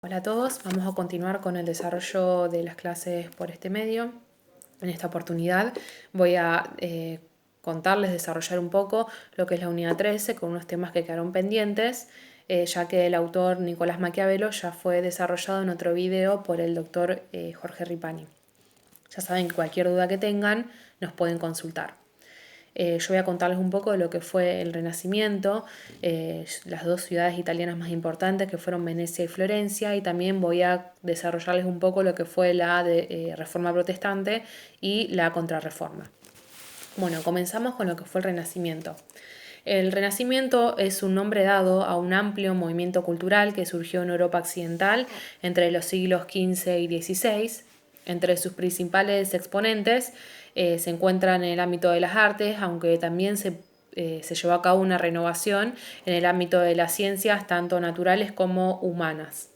Hola a todos, vamos a continuar con el desarrollo de las clases por este medio. En esta oportunidad voy a contarles, desarrollar un poco lo que es la unidad 13 con unos temas que quedaron pendientes, ya que el autor Nicolás Maquiavelo ya fue desarrollado en otro video por el doctor Jorge Ripani. Ya saben que cualquier duda que tengan nos pueden consultar. Yo voy a contarles un poco de lo que fue el Renacimiento, las dos ciudades italianas más importantes que fueron Venecia y Florencia, y también voy a desarrollarles un poco lo que fue la Reforma Protestante y la Contrarreforma. Bueno, comenzamos con lo que fue el Renacimiento. El Renacimiento es un nombre dado a un amplio movimiento cultural que surgió en Europa occidental entre los siglos XV y XVI. Entre sus principales exponentes se encuentran en el ámbito de las artes, aunque también se llevó a cabo una renovación en el ámbito de las ciencias, tanto naturales como humanas.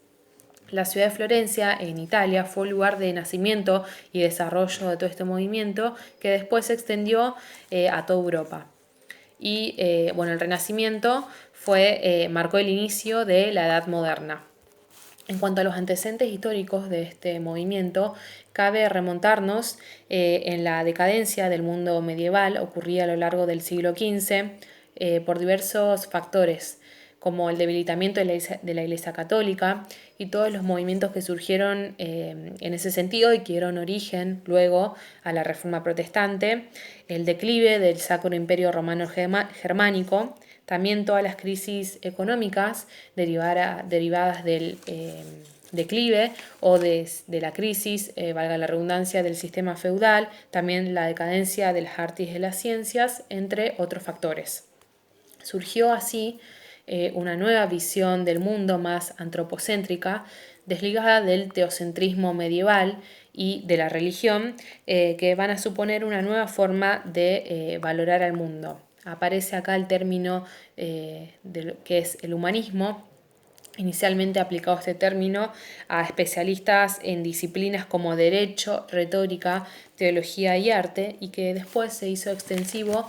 La ciudad de Florencia, en Italia, fue el lugar de nacimiento y desarrollo de todo este movimiento que después se extendió a toda Europa. Y el Renacimiento marcó el inicio de la Edad Moderna. En cuanto a los antecedentes históricos de este movimiento, cabe remontarnos en la decadencia del mundo medieval ocurrida a lo largo del siglo XV por diversos factores, como el debilitamiento de la Iglesia Católica y todos los movimientos que surgieron en ese sentido y que dieron origen luego a la Reforma Protestante, el declive del Sacro Imperio Romano Germánico, también todas las crisis económicas derivadas del declive o de la crisis, valga la redundancia, del sistema feudal, también la decadencia de las artes y de las ciencias, entre otros factores. Surgió así una nueva visión del mundo más antropocéntrica, desligada del teocentrismo medieval y de la religión, que van a suponer una nueva forma de valorar al mundo. Aparece acá el término de lo que es el humanismo, inicialmente aplicado este término a especialistas en disciplinas como derecho, retórica, teología y arte, y que después se hizo extensivo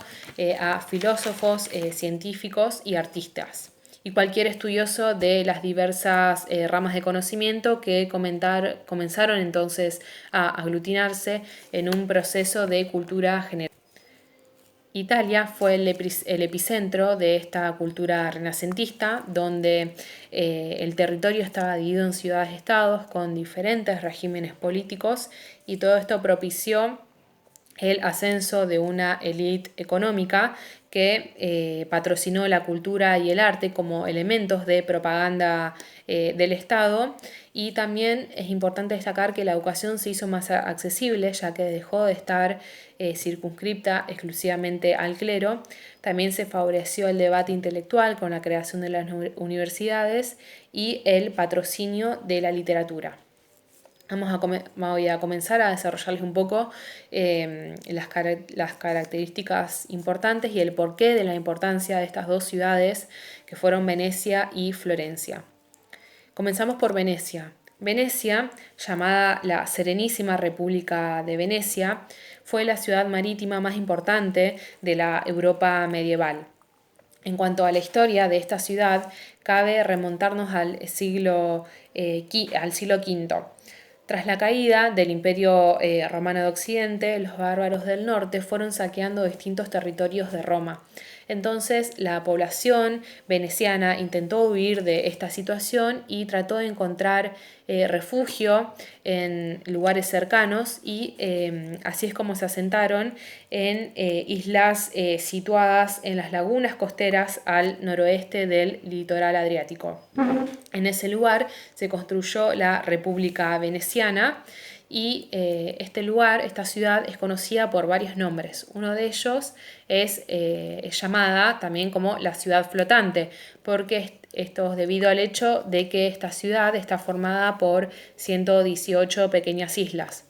a filósofos, científicos y artistas. Y cualquier estudioso de las diversas ramas de conocimiento que comenzaron entonces a aglutinarse en un proceso de cultura general. Italia fue el epicentro de esta cultura renacentista, donde el territorio estaba dividido en ciudades-estados con diferentes regímenes políticos, y todo esto propició el ascenso de una élite económica que patrocinó la cultura y el arte como elementos de propaganda del Estado. Y también es importante destacar que la educación se hizo más accesible, ya que dejó de estar circunscripta exclusivamente al clero. También se favoreció el debate intelectual con la creación de las universidades y el patrocinio de la literatura. Voy a comenzar a desarrollarles un poco las características importantes y el porqué de la importancia de estas dos ciudades que fueron Venecia y Florencia. Comenzamos por Venecia. Venecia, llamada la Serenísima República de Venecia, fue la ciudad marítima más importante de la Europa medieval. En cuanto a la historia de esta ciudad, cabe remontarnos al siglo V. Tras la caída del Imperio Romano de Occidente, los bárbaros del norte fueron saqueando distintos territorios de Roma. Entonces, la población veneciana intentó huir de esta situación y trató de encontrar refugio en lugares cercanos, y así es como se asentaron en islas situadas en las lagunas costeras al noroeste del litoral adriático. En ese lugar se construyó la República Veneciana, y este lugar, esta ciudad, es conocida por varios nombres. Uno de ellos es llamada también como la ciudad flotante, porque esto es debido al hecho de que esta ciudad está formada por 118 pequeñas islas,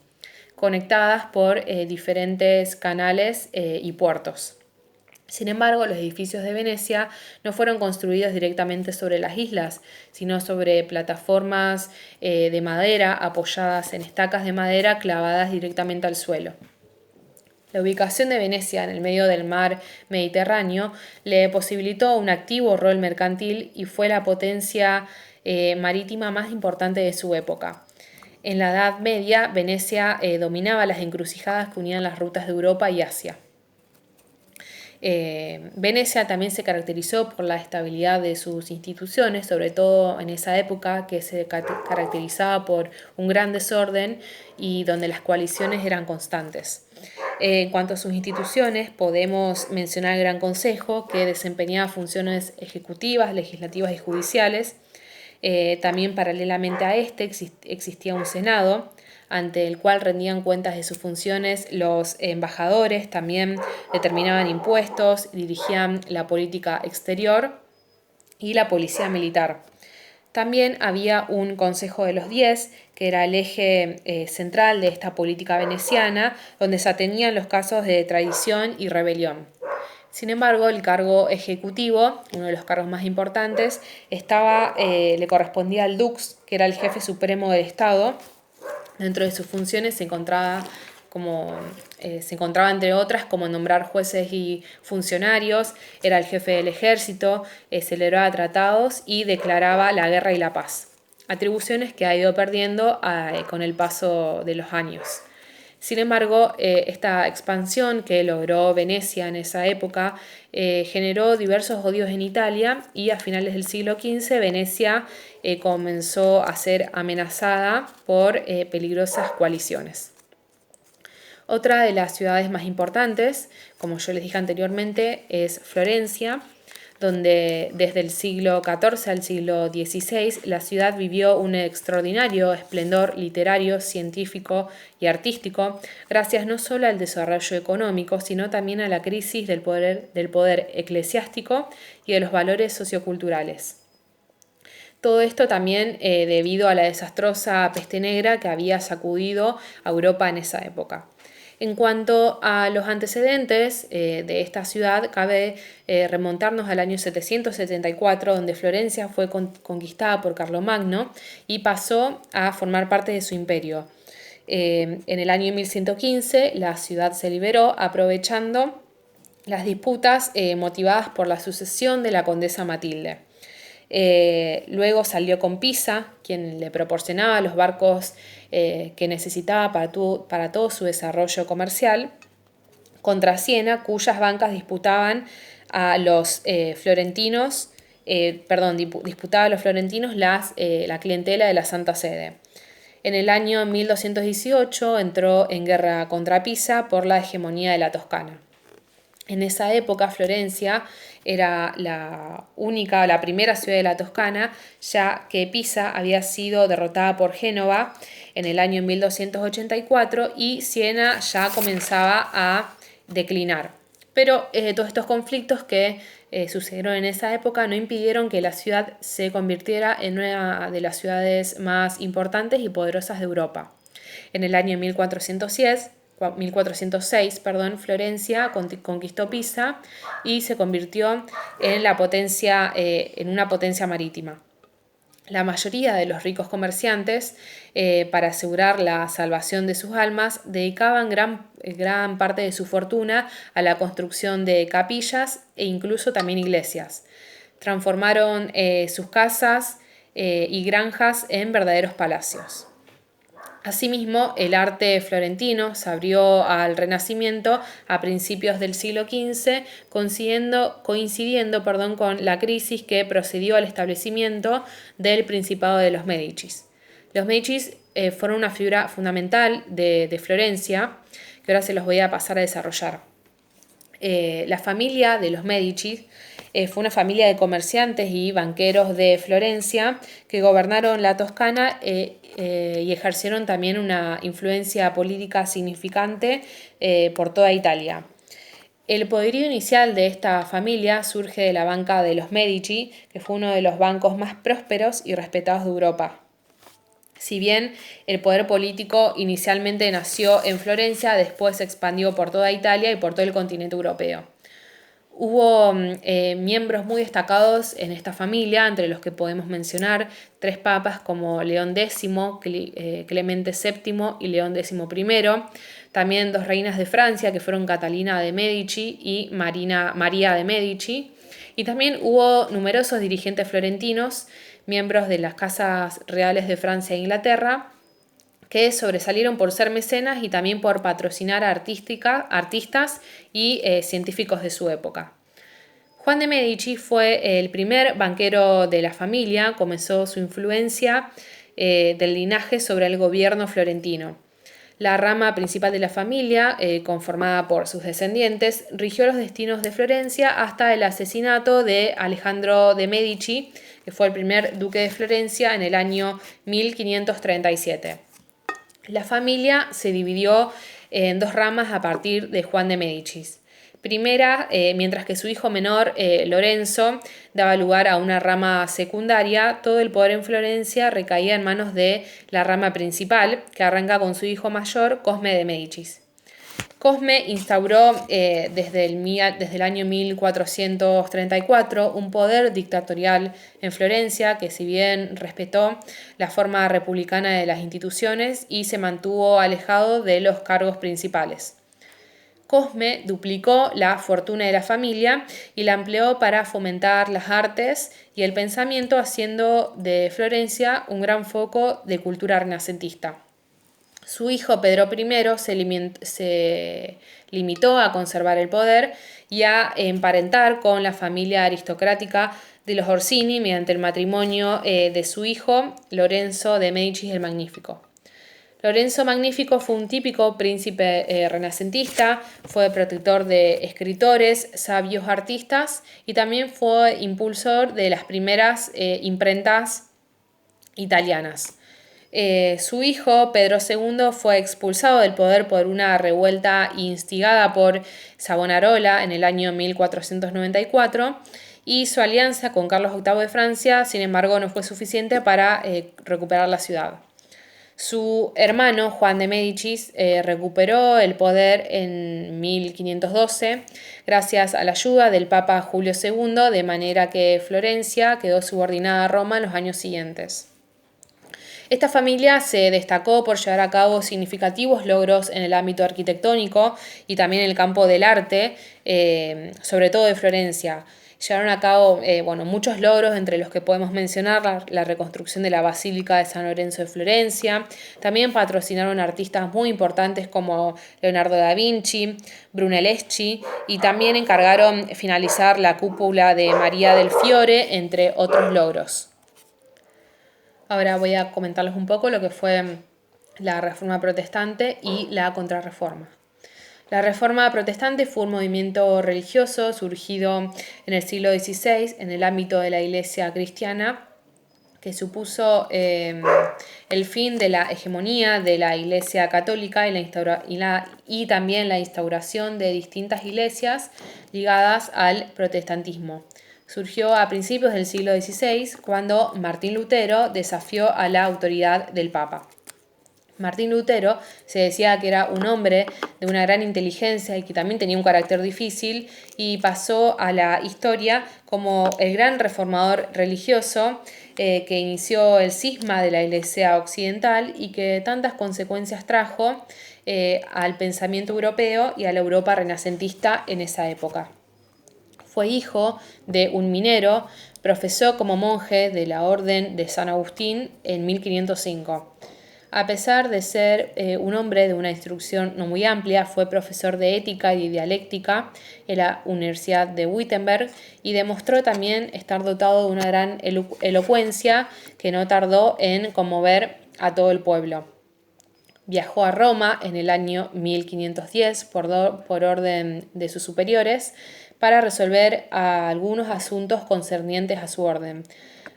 conectadas por diferentes canales y puertos. Sin embargo, los edificios de Venecia no fueron construidos directamente sobre las islas, sino sobre plataformas de madera apoyadas en estacas de madera clavadas directamente al suelo. La ubicación de Venecia en el medio del mar Mediterráneo le posibilitó un activo rol mercantil y fue la potencia marítima más importante de su época. En la Edad Media, Venecia dominaba las encrucijadas que unían las rutas de Europa y Asia. Venecia también se caracterizó por la estabilidad de sus instituciones, sobre todo en esa época que se caracterizaba por un gran desorden y donde las coaliciones eran constantes. En cuanto a sus instituciones, podemos mencionar el Gran Consejo, que desempeñaba funciones ejecutivas, legislativas y judiciales. También paralelamente a este existía un Senado, ante el cual rendían cuentas de sus funciones los embajadores, también determinaban impuestos, dirigían la política exterior y la policía militar. También había un Consejo de los 10, que era el eje central de esta política veneciana, donde se atenían los casos de traición y rebelión. Sin embargo, el cargo ejecutivo, uno de los cargos más importantes, le correspondía al dux, que era el jefe supremo del Estado. Dentro de sus funciones se encontraba entre otras como nombrar jueces y funcionarios, era el jefe del ejército, celebraba tratados y declaraba la guerra y la paz. Atribuciones que ha ido perdiendo con el paso de los años. Sin embargo, esta expansión que logró Venecia en esa época generó diversos odios en Italia y a finales del siglo XV Venecia comenzó a ser amenazada por peligrosas coaliciones. Otra de las ciudades más importantes, como yo les dije anteriormente, es Florencia, donde desde el siglo XIV al siglo XVI la ciudad vivió un extraordinario esplendor literario, científico y artístico, gracias no solo al desarrollo económico, sino también a la crisis del poder eclesiástico y de los valores socioculturales. Todo esto también debido a la desastrosa peste negra que había sacudido a Europa en esa época. En cuanto a los antecedentes de esta ciudad, cabe remontarnos al año 774, donde Florencia fue conquistada por Carlomagno y pasó a formar parte de su imperio. En el año 1115 la ciudad se liberó aprovechando las disputas motivadas por la sucesión de la condesa Matilde. Luego salió con Pisa, quien le proporcionaba los barcos que necesitaba para todo su desarrollo comercial, contra Siena, cuyas bancas disputaban a los florentinos la clientela de la Santa Sede. En el año 1218 entró en guerra contra Pisa por la hegemonía de la Toscana. En esa época Florencia era la primera ciudad de la Toscana, ya que Pisa había sido derrotada por Génova en el año 1284 y Siena ya comenzaba a declinar. Pero todos estos conflictos que sucedieron en esa época no impidieron que la ciudad se convirtiera en una de las ciudades más importantes y poderosas de Europa. En el año 1406, Florencia conquistó Pisa y se convirtió en una potencia marítima. La mayoría de los ricos comerciantes, para asegurar la salvación de sus almas, dedicaban gran parte de su fortuna a la construcción de capillas e incluso también iglesias. Transformaron sus casas y granjas en verdaderos palacios. Asimismo, el arte florentino se abrió al Renacimiento a principios del siglo XV, coincidiendo con la crisis que procedió al establecimiento del Principado de los Médicis. Los Médicis fueron una figura fundamental de Florencia, que ahora se los voy a pasar a desarrollar. La familia de los Médicis fue una familia de comerciantes y banqueros de Florencia que gobernaron la Toscana y ejercieron también una influencia política significante por toda Italia. El poderío inicial de esta familia surge de la banca de los Medici, que fue uno de los bancos más prósperos y respetados de Europa. Si bien el poder político inicialmente nació en Florencia, después se expandió por toda Italia y por todo el continente europeo. Hubo miembros muy destacados en esta familia, entre los que podemos mencionar 3 papas como León X, Clemente VII y León XI. También 2 reinas de Francia, que fueron Catalina de Medici y María de Medici. Y también hubo numerosos dirigentes florentinos, miembros de las casas reales de Francia e Inglaterra, que sobresalieron por ser mecenas y también por patrocinar a artistas y científicos de su época. Juan de Medici fue el primer banquero de la familia, comenzó su influencia del linaje sobre el gobierno florentino. La rama principal de la familia, conformada por sus descendientes, rigió los destinos de Florencia hasta el asesinato de Alejandro de Medici, que fue el primer duque de Florencia en el año 1537. La familia se dividió en dos ramas a partir de Juan de Medici. Primera, mientras que su hijo menor, Lorenzo, daba lugar a una rama secundaria, todo el poder en Florencia recaía en manos de la rama principal, que arranca con su hijo mayor, Cosme de Medici. Cosme instauró desde el año 1434 un poder dictatorial en Florencia que, si bien respetó la forma republicana de las instituciones y se mantuvo alejado de los cargos principales. Cosme duplicó la fortuna de la familia y la empleó para fomentar las artes y el pensamiento, haciendo de Florencia un gran foco de cultura renacentista. Su hijo Pedro I se limitó a conservar el poder y a emparentar con la familia aristocrática de los Orsini mediante el matrimonio de su hijo Lorenzo de Medici el Magnífico. Lorenzo Magnífico fue un típico príncipe renacentista, fue protector de escritores, sabios artistas y también fue impulsor de las primeras imprentas italianas. Su hijo, Pedro II, fue expulsado del poder por una revuelta instigada por Savonarola en el año 1494 y su alianza con Carlos VIII de Francia, sin embargo, no fue suficiente para recuperar la ciudad. Su hermano, Juan de Medici, recuperó el poder en 1512 gracias a la ayuda del Papa Julio II, de manera que Florencia quedó subordinada a Roma en los años siguientes. Esta familia se destacó por llevar a cabo significativos logros en el ámbito arquitectónico y también en el campo del arte, sobre todo de Florencia. Llevaron a cabo muchos logros, entre los que podemos mencionar la reconstrucción de la Basílica de San Lorenzo de Florencia. También patrocinaron artistas muy importantes como Leonardo da Vinci, Brunelleschi, y también encargaron finalizar la cúpula de María del Fiore, entre otros logros. Ahora voy a comentarles un poco lo que fue la Reforma Protestante y la Contrarreforma. La Reforma Protestante fue un movimiento religioso surgido en el siglo XVI en el ámbito de la Iglesia cristiana, que supuso el fin de la hegemonía de la Iglesia católica y también la instauración de distintas iglesias ligadas al protestantismo. Surgió a principios del siglo XVI, cuando Martín Lutero desafió a la autoridad del Papa. Martín Lutero se decía que era un hombre de una gran inteligencia y que también tenía un carácter difícil, y pasó a la historia como el gran reformador religioso que inició el cisma de la Iglesia occidental y que tantas consecuencias trajo al pensamiento europeo y a la Europa renacentista en esa época. Fue hijo de un minero, profesó como monje de la Orden de San Agustín en 1505. A pesar de ser un hombre de una instrucción no muy amplia, fue profesor de ética y dialéctica en la Universidad de Wittenberg y demostró también estar dotado de una gran elocuencia que no tardó en conmover a todo el pueblo. Viajó a Roma en el año 1510 por orden de sus superiores para resolver algunos asuntos concernientes a su orden.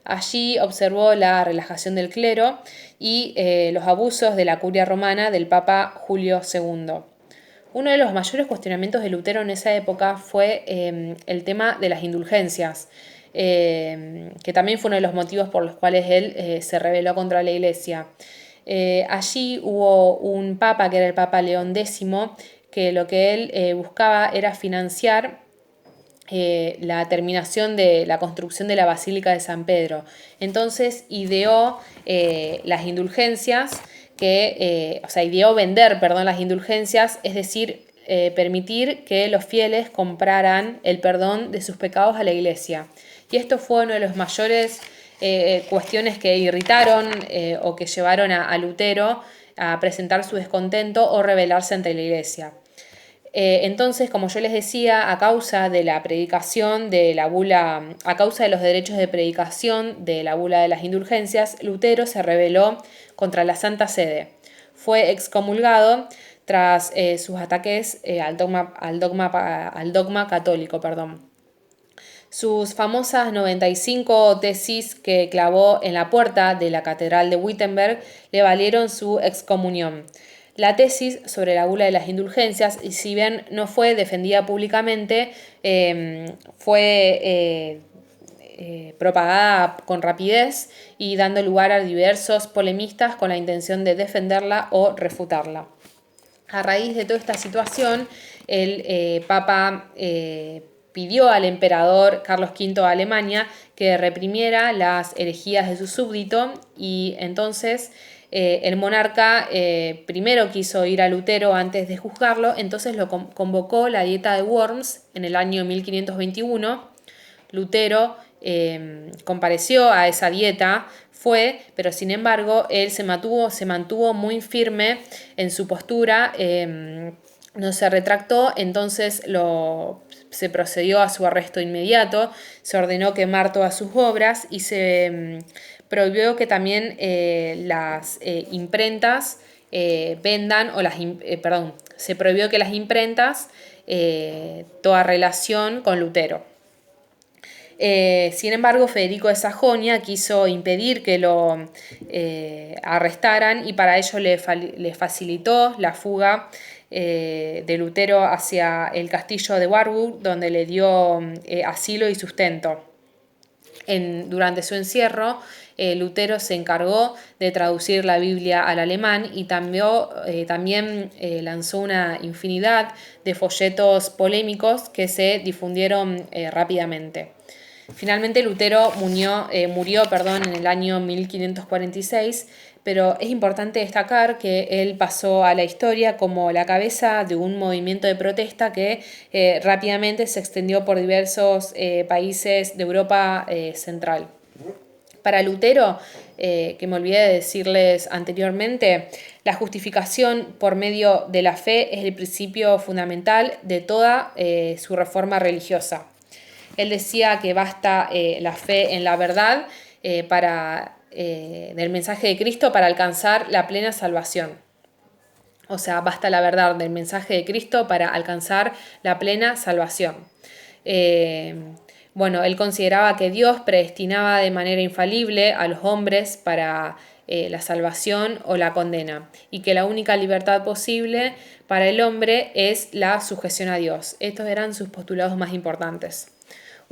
Allí observó la relajación del clero y los abusos de la curia romana del Papa Julio II. Uno de los mayores cuestionamientos de Lutero en esa época fue el tema de las indulgencias, que también fue uno de los motivos por los cuales él se rebeló contra la Iglesia. Allí hubo un papa, que era el Papa León X, que lo que él buscaba era financiar la terminación de la construcción de la Basílica de San Pedro. Entonces ideó las indulgencias, ideó vender, las indulgencias, es decir, permitir que los fieles compraran el perdón de sus pecados a la Iglesia. Y esto fue uno de los mayores cuestiones que irritaron o que llevaron a Lutero a presentar su descontento o rebelarse ante la Iglesia. Entonces, como yo les decía, a causa de la predicación de la bula, a causa de los derechos de predicación de la bula de las indulgencias, Lutero se rebeló contra la Santa Sede. Fue excomulgado tras sus ataques al dogma católico. Sus famosas 95 tesis que clavó en la puerta de la Catedral de Wittenberg le valieron su excomunión. La tesis sobre la bula de las indulgencias, y si bien no fue defendida públicamente, fue propagada con rapidez y dando lugar a diversos polemistas con la intención de defenderla o refutarla. A raíz de toda esta situación, el Papa pidió al emperador Carlos V de Alemania que reprimiera las herejías de su súbdito y entonces el monarca primero quiso ir a Lutero antes de juzgarlo, entonces lo convocó la Dieta de Worms en el año 1521. Lutero compareció a esa dieta, pero sin embargo él se mantuvo muy firme en su postura, no se retractó, entonces se procedió a su arresto inmediato, se ordenó quemar todas sus obras y se prohibió que también las imprentas vendan, se prohibió que las imprentas toda relación con Lutero. Sin embargo, Federico de Sajonia quiso impedir que lo arrestaran y para ello le facilitó la fuga de Lutero hacia el castillo de Warburg, donde le dio asilo y sustento. Durante su encierro, Lutero se encargó de traducir la Biblia al alemán y también lanzó una infinidad de folletos polémicos que se difundieron rápidamente. Finalmente Lutero murió en el año 1546, pero es importante destacar que él pasó a la historia como la cabeza de un movimiento de protesta que rápidamente se extendió por diversos países de Europa central. Para Lutero, que me olvidé de decirles anteriormente, la justificación por medio de la fe es el principio fundamental de toda su reforma religiosa. Él decía que basta la fe en la verdad del mensaje de Cristo para alcanzar la plena salvación. O sea, basta la verdad del mensaje de Cristo para alcanzar la plena salvación. Él consideraba que Dios predestinaba de manera infalible a los hombres para la salvación o la condena y que la única libertad posible para el hombre es la sujeción a Dios. Estos eran sus postulados más importantes.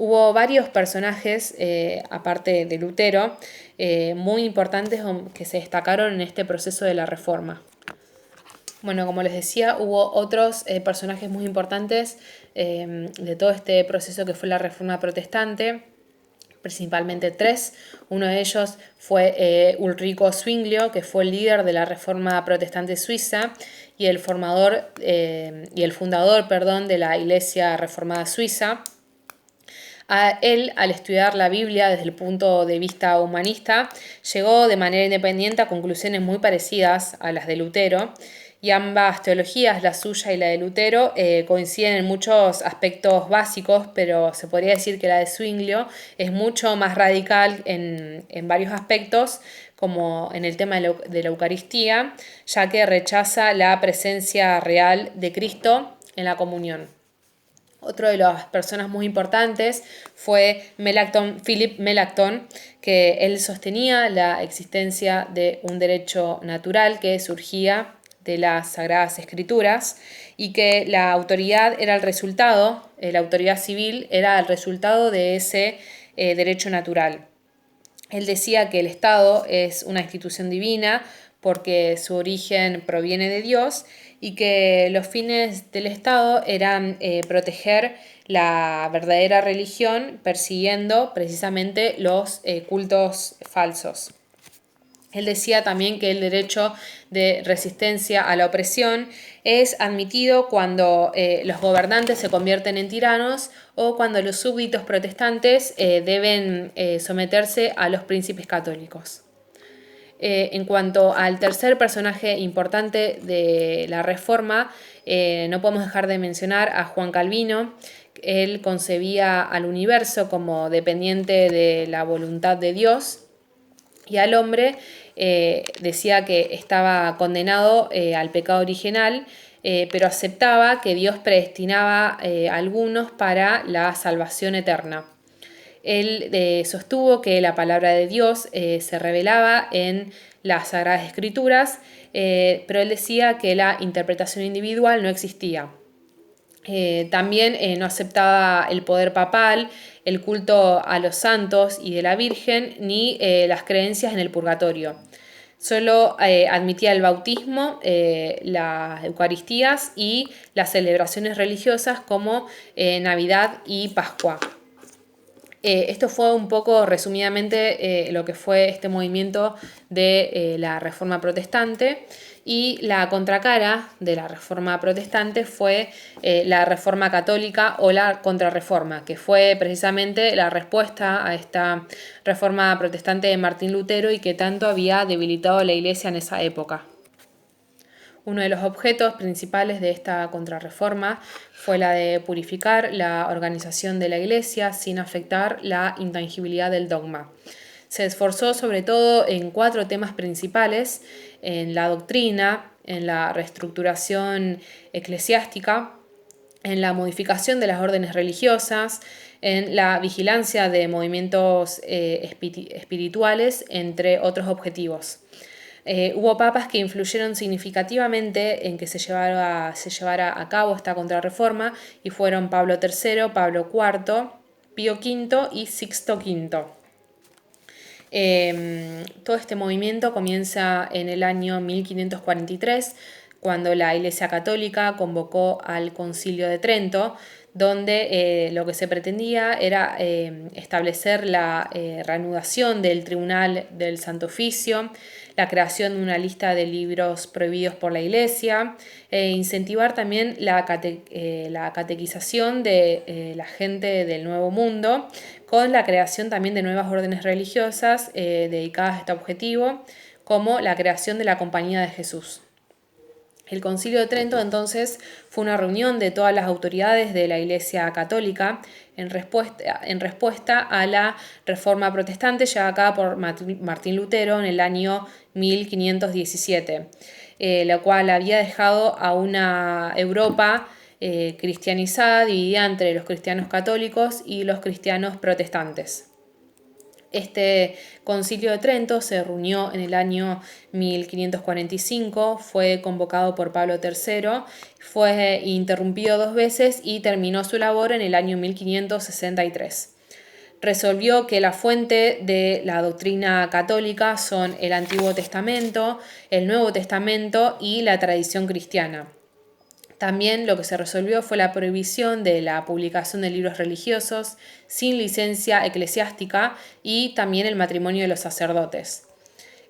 Hubo varios personajes, aparte de Lutero, muy importantes que se destacaron en este proceso de la Reforma. Bueno, como les decía, hubo otros personajes muy importantes de todo este proceso que fue la Reforma Protestante, principalmente tres. Uno de ellos fue Ulrico Zwinglio, que fue el líder de la Reforma Protestante suiza y el fundador de la Iglesia Reformada Suiza. Él, al estudiar la Biblia desde el punto de vista humanista, llegó de manera independiente a conclusiones muy parecidas a las de Lutero, y ambas teologías, la suya y la de Lutero, coinciden en muchos aspectos básicos, pero se podría decir que la de Zwinglio es mucho más radical en varios aspectos, como en el tema de la Eucaristía, ya que rechaza la presencia real de Cristo en la comunión. Otro de las personas muy importantes fue Philip Melanchthon, que él sostenía la existencia de un derecho natural que surgía de las Sagradas Escrituras y que la autoridad la autoridad civil era el resultado de ese derecho natural. Él decía que el Estado es una institución divina porque su origen proviene de Dios y que los fines del Estado eran proteger la verdadera religión persiguiendo precisamente los cultos falsos. Él decía también que el derecho de resistencia a la opresión es admitido cuando los gobernantes se convierten en tiranos o cuando los súbditos protestantes deben someterse a los príncipes católicos. En cuanto al tercer personaje importante de la Reforma, no podemos dejar de mencionar a Juan Calvino. Él concebía al universo como dependiente de la voluntad de Dios y al hombre decía que estaba condenado al pecado original, pero aceptaba que Dios predestinaba a algunos para la salvación eterna. Él sostuvo que la palabra de Dios se revelaba en las Sagradas Escrituras, pero él decía que la interpretación individual no existía. También no aceptaba el poder papal, el culto a los santos y de la Virgen, ni las creencias en el purgatorio. Solo admitía el bautismo, las Eucaristías y las celebraciones religiosas como Navidad y Pascua. Esto fue un poco resumidamente lo que fue este movimiento de la Reforma Protestante, y la contracara de la Reforma Protestante fue la Reforma Católica o la Contrarreforma, que fue precisamente la respuesta a esta Reforma Protestante de Martín Lutero y que tanto había debilitado a la Iglesia en esa época. Uno de los objetos principales de esta contrarreforma fue la de purificar la organización de la Iglesia sin afectar la intangibilidad del dogma. Se esforzó sobre todo en 4 temas principales: en la doctrina, en la reestructuración eclesiástica, en la modificación de las órdenes religiosas, en la vigilancia de movimientos espirituales, entre otros objetivos. Hubo papas que influyeron significativamente en que se llevara a cabo esta contrarreforma y fueron Pablo III, Pablo IV, Pío V y Sixto V. Todo este movimiento comienza en el año 1543, cuando la Iglesia Católica convocó al Concilio de Trento, donde lo que se pretendía era establecer la reanudación del Tribunal del Santo Oficio, la creación de una lista de libros prohibidos por la Iglesia, incentivar también la catequización de la gente del Nuevo Mundo, con la creación también de nuevas órdenes religiosas dedicadas a este objetivo, como la creación de la Compañía de Jesús. El Concilio de Trento entonces fue una reunión de todas las autoridades de la Iglesia Católica en respuesta a la Reforma Protestante llevada a cabo por Martín Lutero en el año 1517, la cual había dejado a una Europa cristianizada, dividida entre los cristianos católicos y los cristianos protestantes. Este Concilio de Trento se reunió en el año 1545, fue convocado por Pablo III, fue interrumpido 2 veces y terminó su labor en el año 1563. Resolvió que la fuente de la doctrina católica son el Antiguo Testamento, el Nuevo Testamento y la tradición cristiana. También lo que se resolvió fue la prohibición de la publicación de libros religiosos sin licencia eclesiástica y también el matrimonio de los sacerdotes.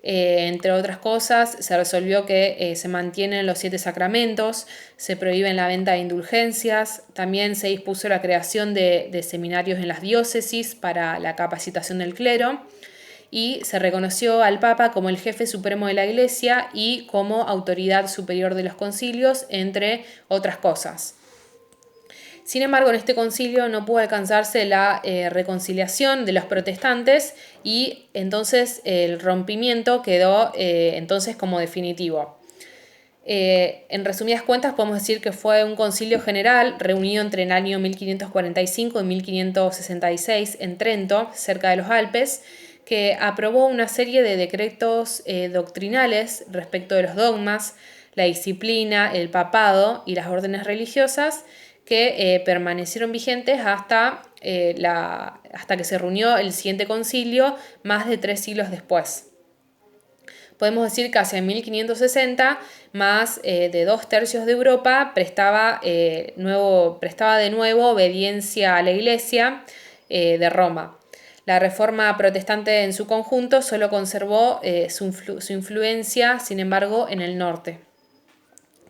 Entre otras cosas, se resolvió que se mantienen los 7 sacramentos, se prohíben la venta de indulgencias, también se dispuso la creación de seminarios en las diócesis para la capacitación del clero, y se reconoció al Papa como el jefe supremo de la Iglesia y como autoridad superior de los concilios, entre otras cosas. Sin embargo, en este concilio no pudo alcanzarse la reconciliación de los protestantes y entonces el rompimiento quedó entonces como definitivo. En resumidas cuentas podemos decir que fue un concilio general reunido entre el año 1545 y 1566 en Trento, cerca de los Alpes, que aprobó una serie de decretos doctrinales respecto de los dogmas, la disciplina, el papado y las órdenes religiosas, que permanecieron vigentes hasta que se reunió el siguiente concilio más de 3 siglos después. Podemos decir que hacia 1560 más de 2/3 de Europa prestaba de nuevo obediencia a la Iglesia de Roma. La Reforma protestante en su conjunto solo conservó su influencia, sin embargo, en el norte.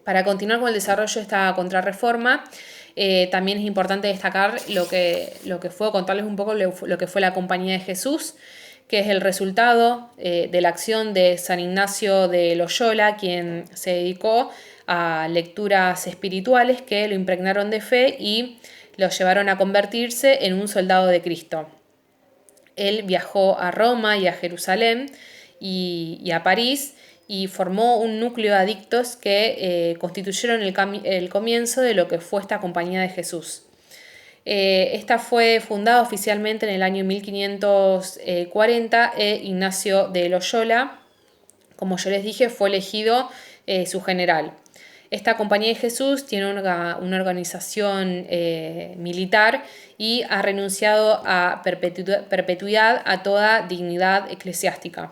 Para continuar con el desarrollo de esta contrarreforma, también es importante destacar lo que fue, contarles un poco lo que fue la Compañía de Jesús, que es el resultado de la acción de San Ignacio de Loyola, quien se dedicó a lecturas espirituales que lo impregnaron de fe y lo llevaron a convertirse en un soldado de Cristo. Él viajó a Roma y a Jerusalén y a París y formó un núcleo de adictos que constituyeron el comienzo de lo que fue esta Compañía de Jesús. Esta fue fundada oficialmente en el año 1540 Ignacio de Loyola, como yo les dije, fue elegido su general. Esta Compañía de Jesús tiene una organización militar y ha renunciado a perpetuidad a toda dignidad eclesiástica.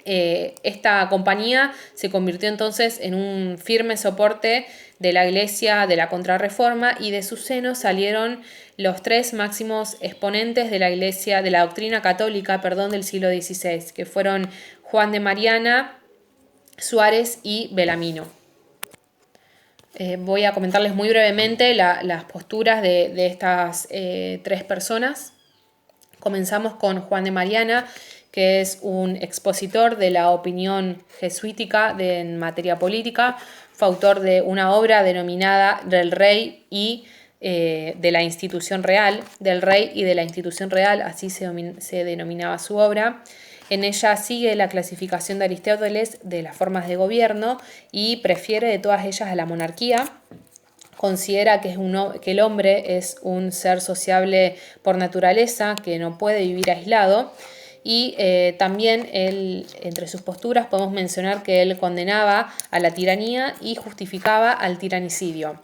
Esta compañía se convirtió entonces en un firme soporte de la Iglesia de la Contrarreforma y de su seno salieron los tres máximos exponentes de la Iglesia, de la doctrina católica, del siglo XVI, que fueron Juan de Mariana, Suárez y Belamino. Voy a comentarles muy brevemente las posturas de estas tres personas. Comenzamos con Juan de Mariana, que es un expositor de la opinión jesuítica en materia política. Fue autor de una obra denominada Del Rey y de la Institución Real, del Rey y de la Institución Real, así se denominaba su obra. En ella sigue la clasificación de Aristóteles de las formas de gobierno y prefiere de todas ellas a la monarquía. Considera que el hombre es un ser sociable por naturaleza, que no puede vivir aislado. Y también entre sus posturas podemos mencionar que él condenaba a la tiranía y justificaba al tiranicidio.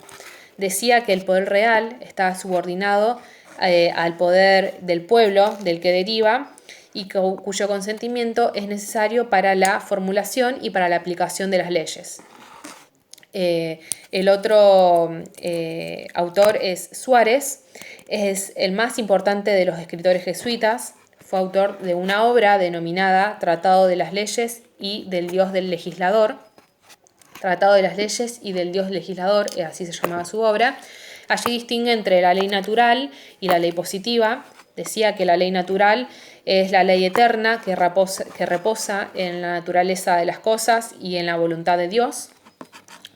Decía que el poder real está subordinado al poder del pueblo, del que deriva, y cuyo consentimiento es necesario para la formulación y para la aplicación de las leyes. El otro autor es Suárez, es el más importante de los escritores jesuitas. Fue autor de una obra denominada Tratado de las Leyes y del Dios del Legislador. Tratado de las Leyes y del Dios Legislador, así se llamaba su obra. Allí distingue entre la ley natural y la ley positiva. Decía que la ley natural es la ley eterna que reposa en la naturaleza de las cosas y en la voluntad de Dios.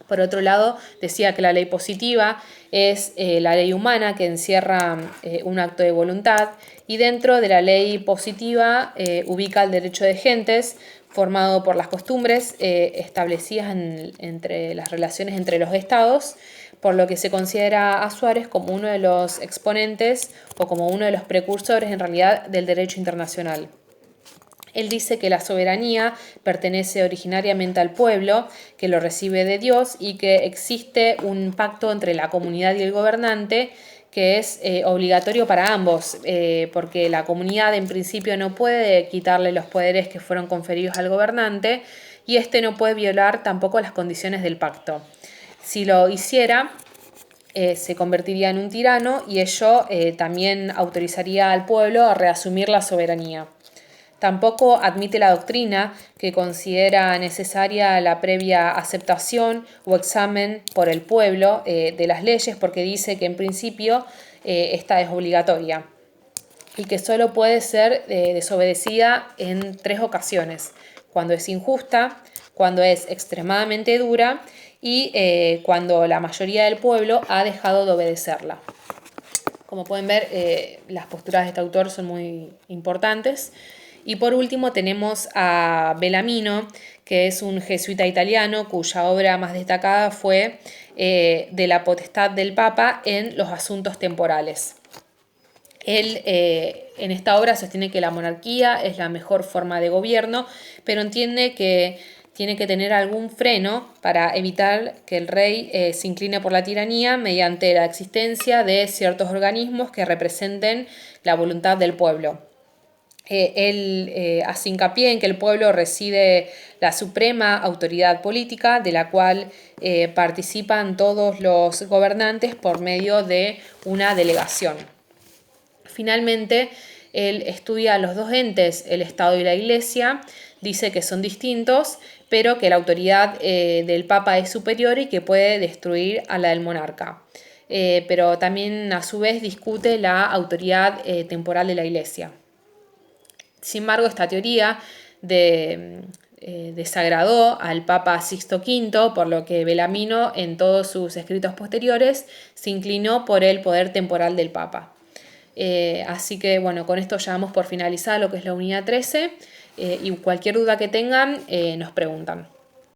Por otro lado, decía que la ley positiva es la ley humana que encierra un acto de voluntad, y dentro de la ley positiva ubica el derecho de gentes formado por las costumbres establecidas entre las relaciones entre los estados, por lo que se considera a Suárez como uno de los exponentes o como uno de los precursores en realidad del derecho internacional. Él dice que la soberanía pertenece originariamente al pueblo, que lo recibe de Dios y que existe un pacto entre la comunidad y el gobernante que es obligatorio para ambos, porque la comunidad en principio no puede quitarle los poderes que fueron conferidos al gobernante y éste no puede violar tampoco las condiciones del pacto. Si lo hiciera, se convertiría en un tirano y ello también autorizaría al pueblo a reasumir la soberanía. Tampoco admite la doctrina que considera necesaria la previa aceptación o examen por el pueblo de las leyes, porque dice que en principio esta es obligatoria y que solo puede ser desobedecida en 3 ocasiones: cuando es injusta, cuando es extremadamente dura y cuando la mayoría del pueblo ha dejado de obedecerla. Como pueden ver, las posturas de este autor son muy importantes. Y por último tenemos a Belamino, que es un jesuita italiano cuya obra más destacada fue de la potestad del Papa en los asuntos temporales. Él en esta obra sostiene que la monarquía es la mejor forma de gobierno, pero entiende que tiene que tener algún freno para evitar que el rey se incline por la tiranía mediante la existencia de ciertos organismos que representen la voluntad del pueblo. Él hace hincapié en que el pueblo recibe la suprema autoridad política, de la cual participan todos los gobernantes por medio de una delegación. Finalmente, Él estudia a los dos entes, el Estado y la Iglesia, dice que son distintos, pero que la autoridad del Papa es superior y que puede destruir a la del monarca. Pero también a su vez discute la autoridad temporal de la Iglesia. Sin embargo, esta teoría desagradó al Papa Sixto V, por lo que Bellarmino en todos sus escritos posteriores se inclinó por el poder temporal del Papa. Así que bueno, con esto ya damos por finalizada lo que es la unidad 13 y cualquier duda que tengan nos preguntan.